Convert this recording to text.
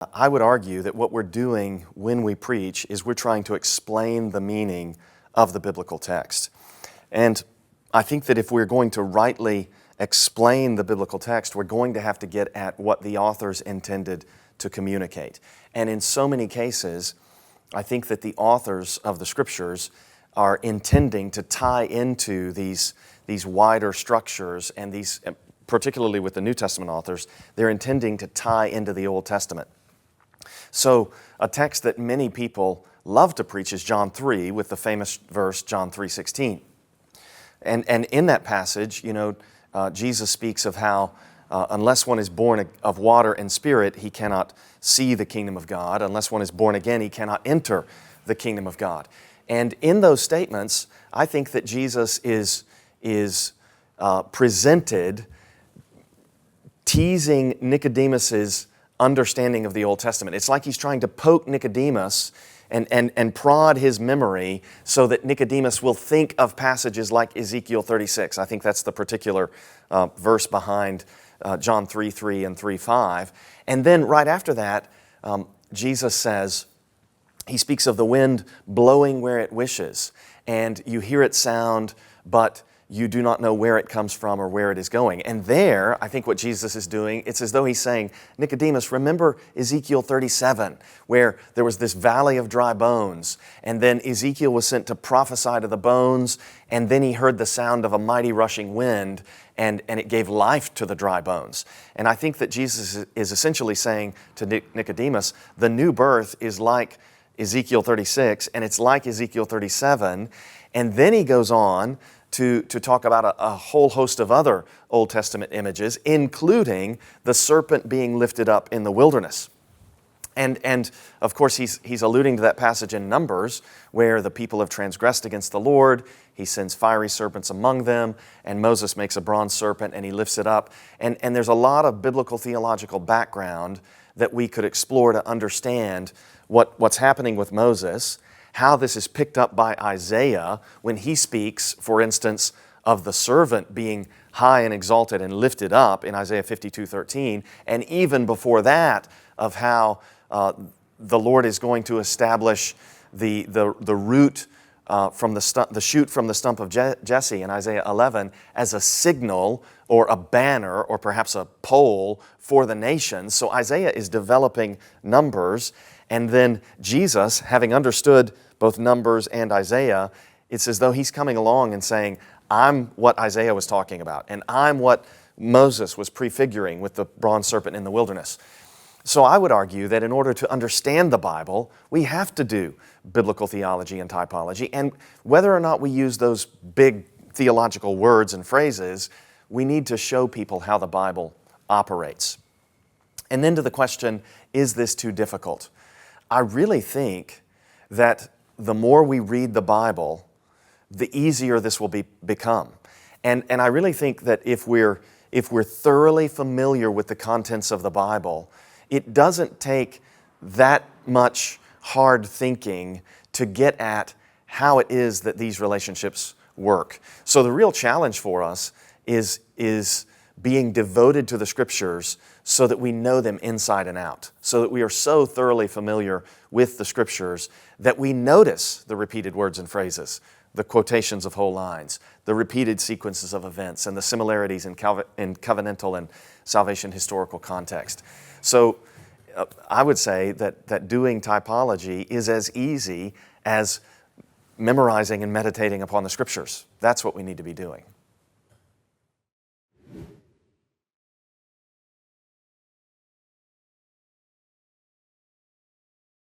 I would argue that what we're doing when we preach is we're trying to explain the meaning of the biblical text. And I think that if we're going to rightly explain the biblical text, we're going to have to get at what the authors intended to communicate. And in so many cases, I think that the authors of the Scriptures are intending to tie into these wider structures, and these, particularly with the New Testament authors, they're intending to tie into the Old Testament. So a text that many people love to preach is John 3, with the famous verse John 3:16. And in that passage, Jesus speaks of how unless one is born of water and spirit, he cannot see the kingdom of God. Unless one is born again, he cannot enter the kingdom of God. And in those statements, I think that Jesus is presented teasing Nicodemus's understanding of the Old Testament. It's like he's trying to poke Nicodemus and prod his memory so that Nicodemus will think of passages like Ezekiel 36. I think that's the particular verse behind John 3:3 and 3:5. And then right after that, Jesus says, he speaks of the wind blowing where it wishes, and you hear it sound, but you do not know where it comes from or where it is going. And there, I think what Jesus is doing, it's as though he's saying, Nicodemus, remember Ezekiel 37, where there was this valley of dry bones, and then Ezekiel was sent to prophesy to the bones, and then he heard the sound of a mighty rushing wind, and it gave life to the dry bones. And I think that Jesus is essentially saying to Nicodemus, the new birth is like Ezekiel 36, and it's like Ezekiel 37, and then he goes on to talk about a whole host of other Old Testament images, including the serpent being lifted up in the wilderness. And of course, he's alluding to that passage in Numbers where the people have transgressed against the Lord. He sends fiery serpents among them, and Moses makes a bronze serpent and he lifts it up. And there's a lot of biblical theological background that we could explore to understand what's happening with Moses, how this is picked up by Isaiah when he speaks, for instance, of the servant being high and exalted and lifted up in Isaiah 52:13, and even before that of how the Lord is going to establish the root from the shoot from the stump of Jesse in Isaiah 11 as a signal or a banner or perhaps a pole for the nations. So Isaiah is developing Numbers, and then Jesus, having understood both Numbers and Isaiah, it's as though he's coming along and saying, I'm what Isaiah was talking about, and I'm what Moses was prefiguring with the bronze serpent in the wilderness. So I would argue that in order to understand the Bible, we have to do biblical theology and typology, and whether or not we use those big theological words and phrases, we need to show people how the Bible operates. And then to the question, is this too difficult? I really think that the more we read the Bible, the easier this will become. And I really think that if we're thoroughly familiar with the contents of the Bible, it doesn't take that much hard thinking to get at how it is that these relationships work. So the real challenge for us is being devoted to the Scriptures so that we know them inside and out, so that we are so thoroughly familiar with the Scriptures that we notice the repeated words and phrases, the quotations of whole lines, the repeated sequences of events, and the similarities in covenantal and salvation historical context. So I would say that doing typology is as easy as memorizing and meditating upon the Scriptures. That's what we need to be doing.